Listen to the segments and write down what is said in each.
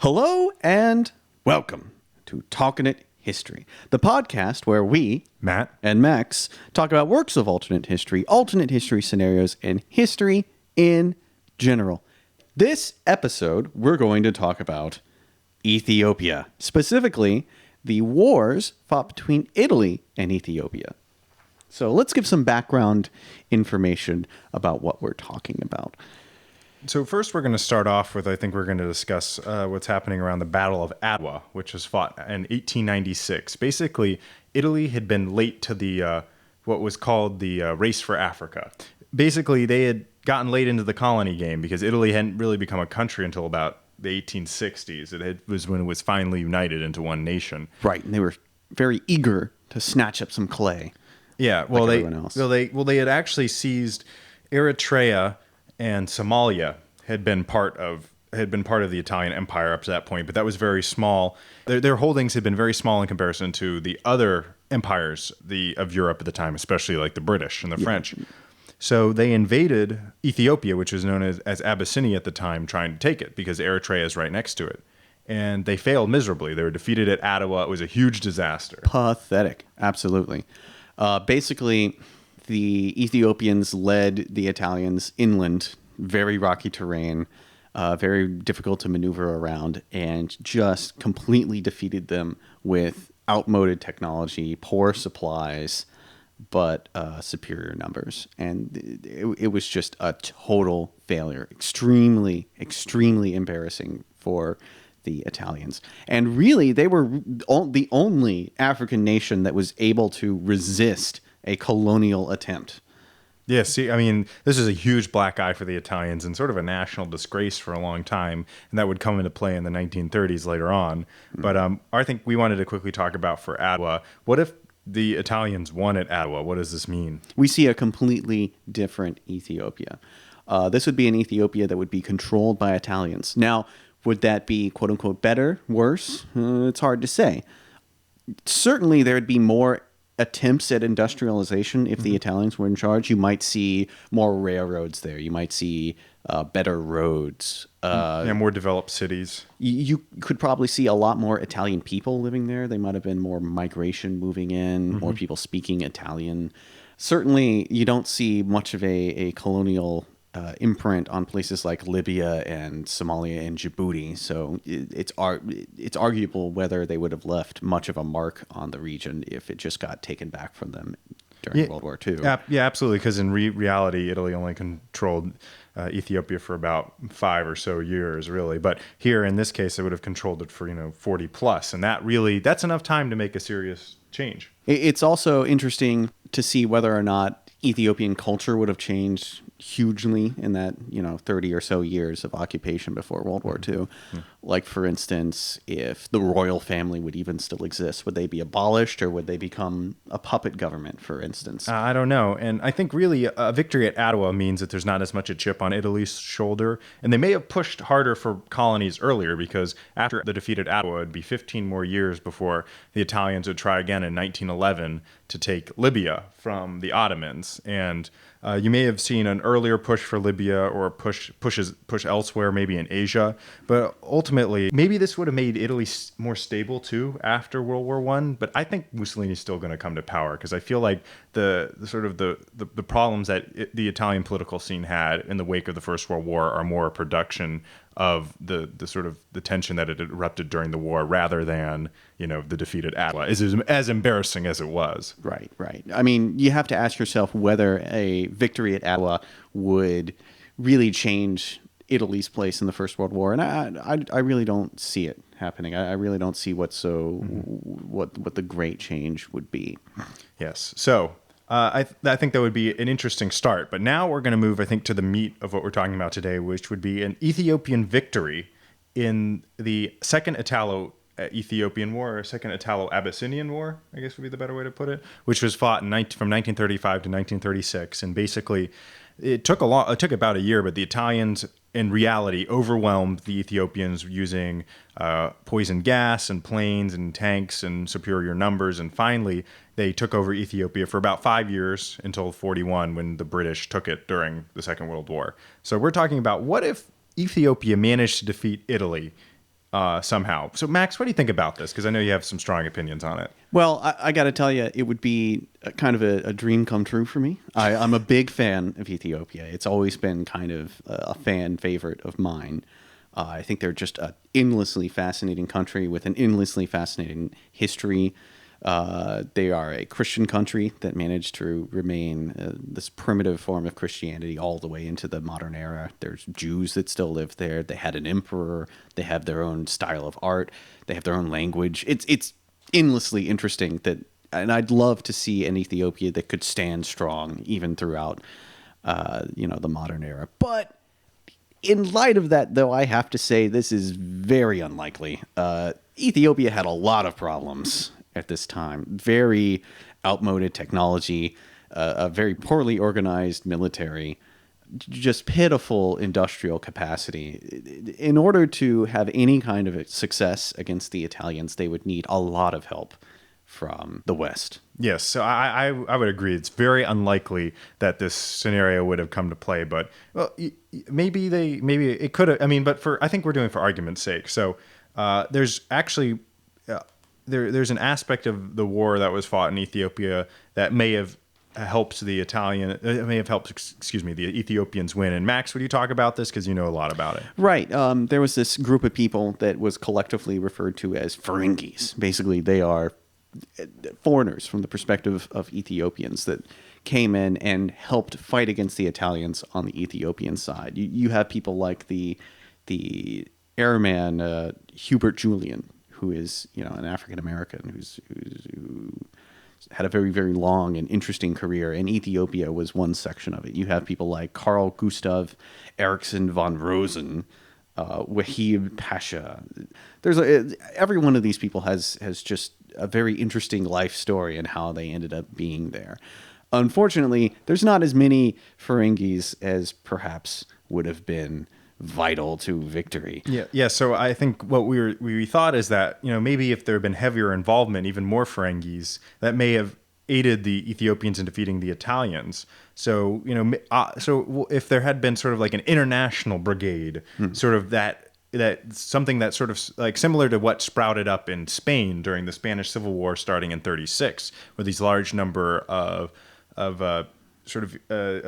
Hello and welcome to Talkernate History, the podcast where we, Matt and Max, talk about works of alternate history scenarios, and history in general. This episode, we're going to talk about Ethiopia, specifically the wars fought between Italy and Ethiopia. So let's give some background information about what we're talking about. So first we're going to start off with, I think we're going to discuss what's happening around the Battle of Adwa, which was fought in 1896. Basically, Italy had been late to the what was called the race for Africa. Basically, they had gotten late into the colony game because Italy hadn't really become a country until about the 1860s. It was when it was finally united into one nation. Right, and they were very eager to snatch up some clay. Yeah, well, like everyone else. They had actually seized Eritrea and Somalia had been part of the Italian Empire up to that point, but that was very small. Their holdings had been very small in comparison to the other empires of Europe at the time, especially like the British and the French. So they invaded Ethiopia, which was known as Abyssinia at the time, trying to take it because Eritrea is right next to it. And they failed miserably. They were defeated at Adwa. It was a huge disaster. Pathetic. Absolutely. Basically, the Ethiopians led the Italians inland, very rocky terrain, very difficult to maneuver around, and just completely defeated them with outmoded technology, poor supplies, but superior numbers. And it was just a total failure. Extremely, extremely embarrassing for the Italians. And really, they were the only African nation that was able to resist a colonial attempt. Yeah, see, I mean, this is a huge black eye for the Italians and sort of a national disgrace for a long time, and that would come into play in the 1930s later on. But I think we wanted to quickly talk about for Adwa, what if the Italians won at Adwa? What does this mean? We see a completely different Ethiopia. This would be an Ethiopia that would be controlled by Italians. Now, would that be, quote unquote, better, worse? It's hard to say. Certainly, there would be more attempts at industrialization if the Italians were in charge. You might see more railroads there. You might see better roads. More developed cities. You could probably see a lot more Italian people living there. They might have been more migration moving in, more people speaking Italian. Certainly, you don't see much of a colonial imprint on places like Libya and Somalia and Djibouti. So it's arguable whether they would have left much of a mark on the region if it just got taken back from them during World War II. Yeah, absolutely. Because in reality, Italy only controlled Ethiopia for about 5 or so years, really. But here, in this case, they would have controlled it for 40 plus, and that's enough time to make a serious change. It's also interesting to see whether or not Ethiopian culture would have changed hugely in that 30 or so years of occupation before World War II. Like, for instance, if the royal family would even still exist, would they be abolished or would they become a puppet government, for instance? I don't know. And I think really a victory at Adwa means that there's not as much a chip on Italy's shoulder. And they may have pushed harder for colonies earlier because after the defeat at Adwa, it'd be 15 more years before the Italians would try again in 1911 to take Libya from the Ottomans. And you may have seen an earlier push for Libya or push elsewhere, maybe in Asia. But ultimately, maybe this would have made Italy more stable too after World War I. But I think Mussolini's still going to come to power because I feel like the problems that the Italian political scene had in the wake of the First World War are more a production of the tension that had erupted during the war rather than the defeat at Adwa, as embarrassing as it was. Right. I mean, you have to ask yourself whether a victory at Adwa would really change Italy's place in the First World War, and I really don't see it happening. I really don't see what the great change would be. Yes. So I think that would be an interesting start. But now we're going to move, I think, to the meat of what we're talking about today, which would be an Ethiopian victory in the Second Italo-Ethiopian War, or Second Italo-Abyssinian War, I guess would be the better way to put it, which was fought from 1935 to 1936. And basically, it took about a year, but the Italians, in reality, overwhelmed the Ethiopians using poison gas and planes and tanks and superior numbers. And finally, they took over Ethiopia for about 5 years until 41, when the British took it during the Second World War. So we're talking about, what if Ethiopia managed to defeat Italy somehow. So, Max, what do you think about this? Because I know you have some strong opinions on it. Well, I got to tell you, it would be kind of a dream come true for me. I'm a big fan of Ethiopia. It's always been kind of a fan favorite of mine. I think they're just an endlessly fascinating country with an endlessly fascinating history. They are a Christian country that managed to remain this primitive form of Christianity all the way into the modern era. There's Jews that still live there. They had an emperor. They have their own style of art. They have their own language. It's endlessly interesting and I'd love to see an Ethiopia that could stand strong even throughout, the modern era. But in light of that, though, I have to say this is very unlikely. Ethiopia had a lot of problems at this time. Very outmoded technology, a very poorly organized military, just pitiful industrial capacity. In order to have any kind of success against the Italians, they would need a lot of help from the West. Yes, so I would agree. It's very unlikely that this scenario would have come to play, but well, maybe it could have. I mean, but I think we're doing it for argument's sake. So there's actually there's an aspect of the war that was fought in Ethiopia that may have helped the Ethiopians win. And Max, would you talk about this because you know a lot about it? Right. There was this group of people that was collectively referred to as Ferengis. Basically, they are foreigners from the perspective of Ethiopians that came in and helped fight against the Italians on the Ethiopian side. You have people like the airman Hubert Julian, who is an African American who had a very, very long and interesting career, and Ethiopia was one section of it. You have people like Carl Gustav Eriksson von Rosen, Wahib Pasha. Every one of these people has just a very interesting life story and how they ended up being there. Unfortunately, there's not as many Ferengis as perhaps would have been vital to victory. Yeah. So I think what we thought is that maybe if there had been heavier involvement, even more Ferengis, that may have aided the Ethiopians in defeating the Italians. So so if there had been sort of like an international brigade, sort of that something that sort of like similar to what sprouted up in Spain during the Spanish Civil War starting in 36, with these large number of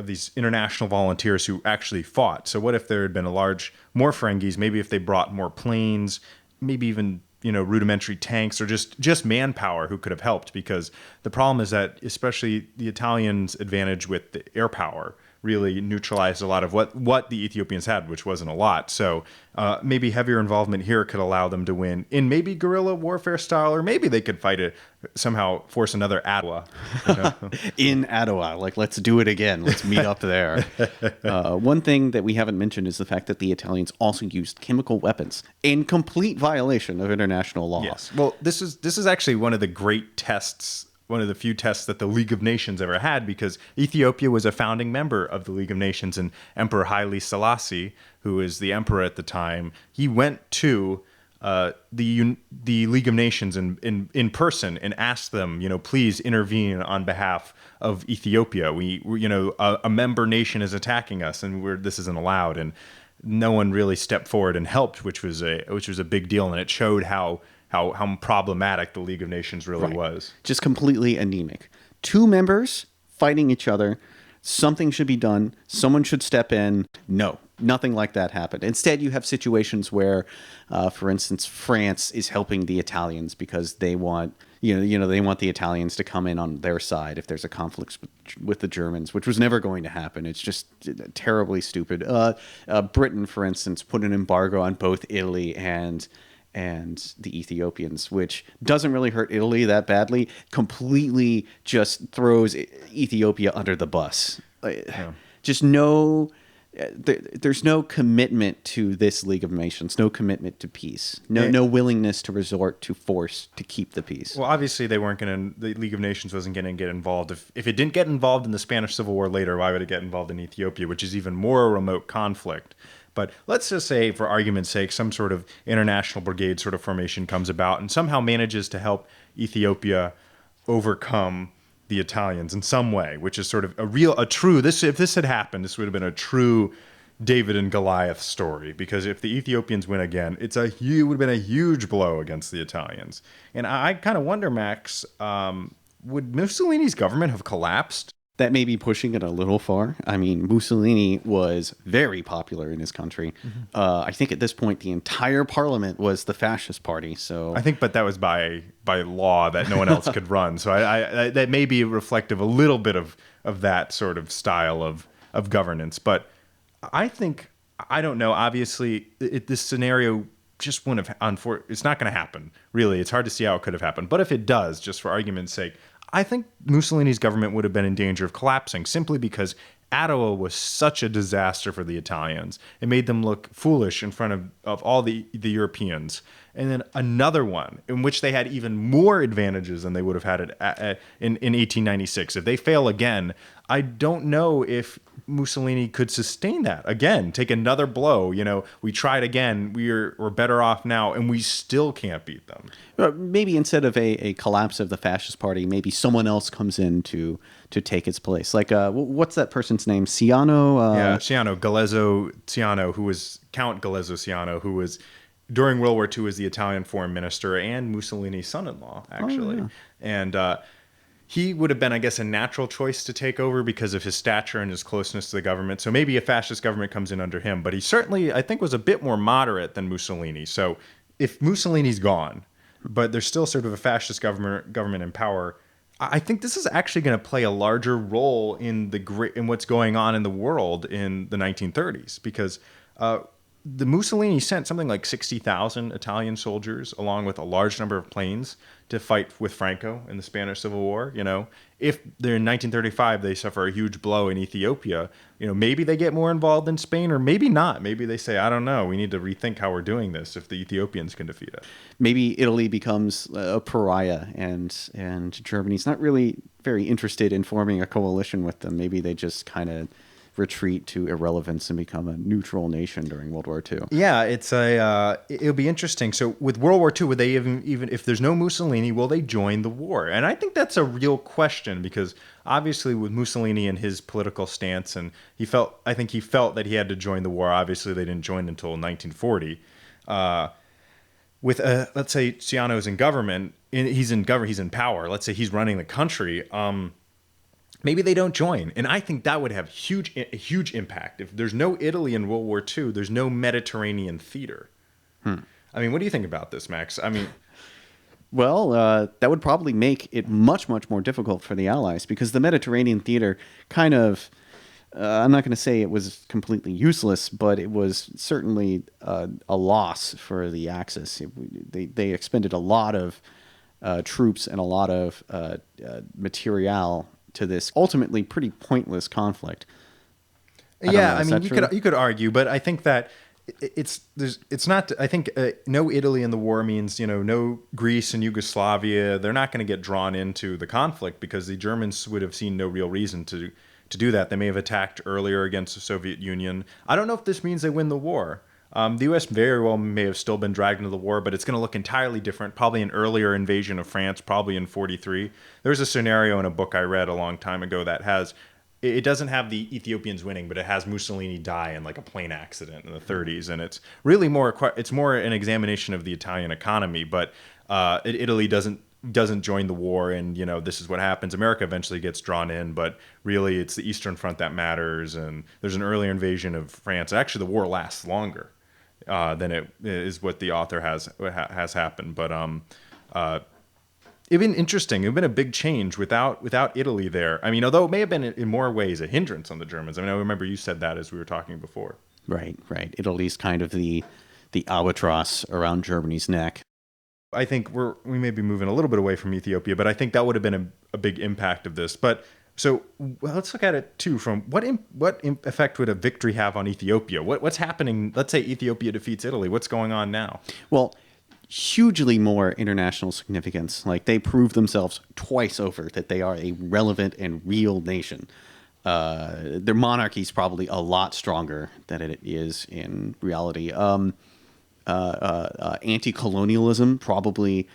these international volunteers who actually fought. So what if there had been more Ferengis, maybe if they brought more planes, maybe even rudimentary tanks or just manpower who could have helped, because the problem is that especially the Italians' advantage with the air power really neutralized a lot of what the Ethiopians had, which wasn't a lot. So maybe heavier involvement here could allow them to win in maybe guerrilla warfare style, or maybe they could somehow force another Adwa. In Adwa, like, let's do it again. Let's meet up there. One thing that we haven't mentioned is the fact that the Italians also used chemical weapons in complete violation of international law. Yes. Well, this is actually one of the great tests, one of the few tests that the League of Nations ever had, because Ethiopia was a founding member of the League of Nations, and Emperor Haile Selassie, who is the emperor at the time, he went to the League of Nations in person and asked them, please intervene on behalf of Ethiopia. A member nation is attacking us, and this isn't allowed. And no one really stepped forward and helped, which was a big deal, and it showed how problematic the League of Nations really was. Just completely anemic. Two members fighting each other. Something should be done. Someone should step in. No, nothing like that happened. Instead, you have situations where, for instance, France is helping the Italians because they want, they want the Italians to come in on their side if there's a conflict with the Germans, which was never going to happen. It's just terribly stupid. Britain, for instance, put an embargo on both Italy and the Ethiopians, which doesn't really hurt Italy that badly, completely just throws Ethiopia under the bus. Just there's no commitment to this League of Nations, no commitment to peace, no willingness to resort to force to keep the peace. Well, obviously the League of Nations wasn't going to get involved. If it didn't get involved in the Spanish Civil War later, why would it get involved in Ethiopia, which is even more a remote conflict? But let's just say, for argument's sake, some sort of international brigade sort of formation comes about and somehow manages to help Ethiopia overcome the Italians in some way, which is sort of if this had happened, this would have been a true David and Goliath story, because if the Ethiopians win again, it would have been a huge blow against the Italians. And I kind of wonder, Max, would Mussolini's government have collapsed? That may be pushing it a little far. I mean, Mussolini was very popular in his country. I think at this point, the entire parliament was the fascist party. So I think, but that was by law that no one else could run. So I that may be reflective a little bit of that sort of style of governance. But I think, I don't know. Obviously, this scenario just wouldn't have. It's not going to happen. Really, it's hard to see how it could have happened. But if it does, just for argument's sake, I think Mussolini's government would have been in danger of collapsing simply because Adwa was such a disaster for the Italians. It made them look foolish in front of all the Europeans. And then another one in which they had even more advantages than they would have had in 1896. If they fail again, I don't know if Mussolini could sustain that again, take another blow. We tried again, we're better off now, and we still can't beat them. maybe instead of a collapse of the fascist party, maybe someone else comes in to take its place. Like, what's that person's name? Ciano? Ciano, Galeazzo Ciano, who was Count Galeazzo Ciano, who was during World War II was the Italian foreign minister and Mussolini's son-in-law, actually. Oh, yeah. And he would have been, I guess, a natural choice to take over because of his stature and his closeness to the government. So maybe a fascist government comes in under him. But he certainly, I think, was a bit more moderate than Mussolini. So if Mussolini's gone, but there's still sort of a fascist government in power, I think this is actually going to play a larger role in what's going on in the world in the 1930s, because the Mussolini sent something like 60,000 Italian soldiers along with a large number of planes to fight with Franco in the Spanish Civil War. If they're in 1935, they suffer a huge blow in Ethiopia. Maybe they get more involved in Spain, or maybe not. Maybe they say, I don't know, we need to rethink how we're doing this if the Ethiopians can defeat us. Maybe Italy becomes a pariah, and Germany's not really very interested in forming a coalition with them. Maybe they just kind of retreat to irrelevance and become a neutral nation during World War II. Yeah, it'll be interesting. So with World War II, would they even if there's no Mussolini, will they join the war? And I think that's a real question, because obviously with Mussolini and his political stance, and he felt that he had to join the war. Obviously, they didn't join until 1940. With let's say Ciano's in government, he's in power. Let's say he's running the country. Maybe they don't join. And I think that would have a huge impact. If there's no Italy in World War II, there's no Mediterranean theater. I mean, what do you think about this, Max? I mean, well, that would probably make it much, much more difficult for the Allies, because the Mediterranean theater kind of, I'm not going to say it was completely useless, but it was certainly a loss for the Axis. They expended a lot of troops and a lot of material to this ultimately pretty pointless conflict. I mean, you could argue, but I think that it's not. I think no Italy in the war means no Greece and Yugoslavia. They're not going to get drawn into the conflict because the Germans would have seen no real reason to do that. They may have attacked earlier against the Soviet Union. I don't know if this means they win the war. The U.S. very well may have still been dragged into the war, but it's going to look entirely different. Probably an earlier invasion of France, probably in 1943. There's a scenario in a book I read a long time ago that it doesn't have the Ethiopians winning, but it has Mussolini die in like a plane accident in the 1930s, and it's really more an examination of the Italian economy. But Italy doesn't join the war, and this is what happens. America eventually gets drawn in, but really it's the Eastern Front that matters. And there's an earlier invasion of France. Actually, the war lasts longer than it is what the author has happened. But it'd been interesting. It'd been a big change without Italy there. I mean, although it may have been in more ways a hindrance on the Germans. I mean, I remember you said that as we were talking before. Right. Italy's kind of the albatross around Germany's neck. I think we may be moving a little bit away from Ethiopia, but I think that would have been a big impact of this. But so let's look at it too from what effect would a victory have on Ethiopia? What's happening? Let's say Ethiopia defeats Italy. What's going on now? Well, hugely more international significance. Like, they prove themselves twice over that they are a relevant and real nation. Their monarchy's probably a lot stronger than it is in reality. Anti-colonialism probably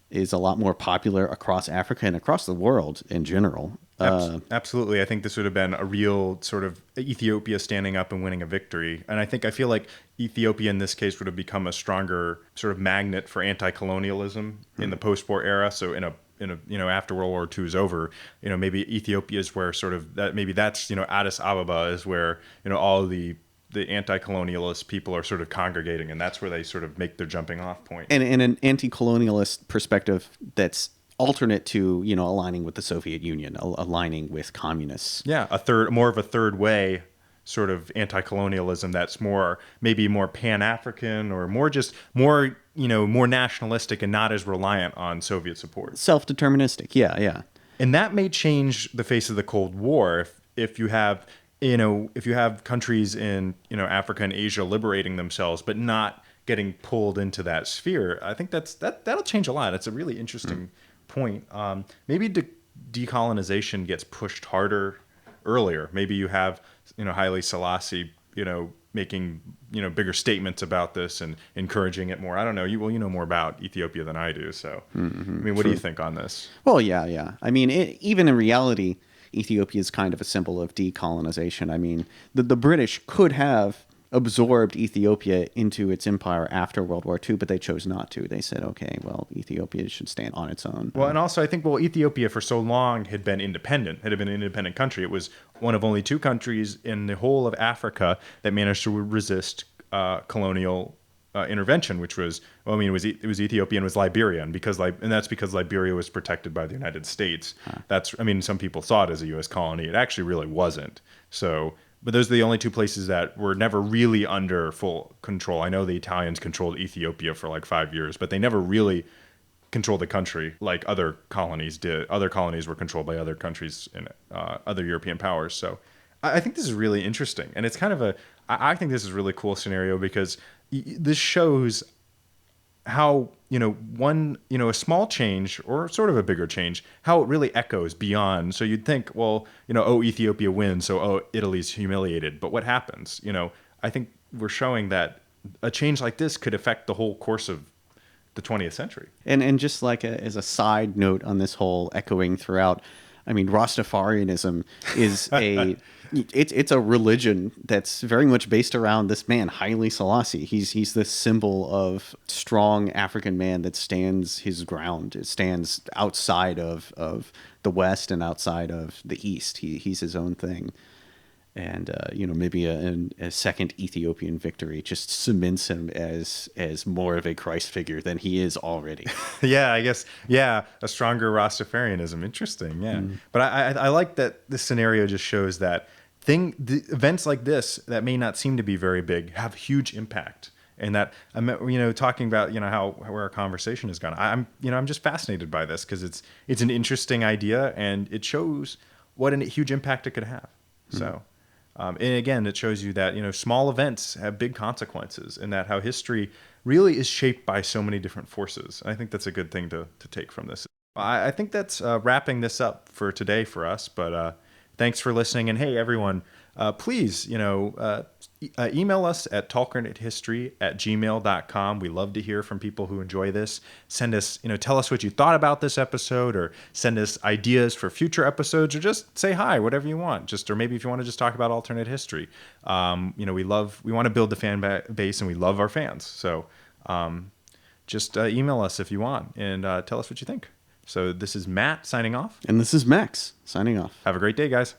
is a lot more popular across Africa and across the world in general. Absolutely. I think this would have been a real sort of Ethiopia standing up and winning a victory. And I feel like Ethiopia in this case would have become a stronger sort of magnet for anti-colonialism in the post-war era. So after World War II is over, maybe Ethiopia is where sort of that, maybe that's, Addis Ababa is where, all the anti-colonialist people are sort of congregating, and that's where they sort of make their jumping off point. And in an anti-colonialist perspective that's alternate to, aligning with the Soviet Union, aligning with communists. Yeah, more of a third way sort of anti-colonialism that's maybe more Pan-African or more nationalistic and not as reliant on Soviet support. Self-deterministic, yeah. And that may change the face of the Cold War if you have countries in, Africa and Asia liberating themselves but not getting pulled into that sphere. I think that'll change a lot. It's a really interesting point. Maybe decolonization gets pushed harder earlier. Maybe you have, Haile Selassie, making, bigger statements about this and encouraging it more. I don't know. You know more about Ethiopia than I do. So, what do you think on this? Well, yeah. I mean, even in reality, Ethiopia is kind of a symbol of decolonization. I mean, the British could have absorbed Ethiopia into its empire after World War II, but they chose not to. They said, okay, well, Ethiopia should stand on its own. Well, and also I think, Ethiopia for so long had been an independent country. It was one of only two countries in the whole of Africa that managed to resist colonial intervention, which was, it was Ethiopia and it was Liberia, and that's because Liberia was protected by the United States. Some people saw it as a U.S. colony. It actually really wasn't. So, but those are the only two places that were never really under full control. I know the Italians controlled Ethiopia for like 5 years, but they never really controlled the country like other colonies did. Other colonies were controlled by other countries and other European powers. So I think this is really interesting. And it's kind of I think this is a really cool scenario because this shows how, a small change or sort of a bigger change, how it really echoes beyond. So you'd think, Ethiopia wins, so Italy's humiliated. But what happens? I think we're showing that a change like this could affect the whole course of the 20th century. And just like as a side note on this whole echoing throughout, I mean, Rastafarianism is it's a religion that's very much based around this man, Haile Selassie. He's this symbol of strong African man that stands his ground. It stands outside of the West and outside of the East. He's his own thing. And, maybe a second Ethiopian victory just cements him as more of a Christ figure than he is already. Yeah, I guess. Yeah, a stronger Rastafarianism. Interesting, yeah. But I like that this scenario just shows that the events like this that may not seem to be very big have huge impact. And that, talking about, where our conversation has gone, I'm just fascinated by this because it's an interesting idea and it shows what a huge impact it could have. So... and again, it shows you that, small events have big consequences and that how history really is shaped by so many different forces. I think that's a good thing to take from this. I think that's wrapping this up for today for us. But thanks for listening. And hey, everyone, please, email us at talkernatehistory@gmail.com. We love to hear from people who enjoy this. Send us, tell us what you thought about this episode, or send us ideas for future episodes, or just say hi, whatever you want. Or maybe if you want to just talk about alternate history. We want to build the fan base, and we love our fans. So just email us if you want and tell us what you think. So this is Matt signing off. And this is Max signing off. Have a great day, guys.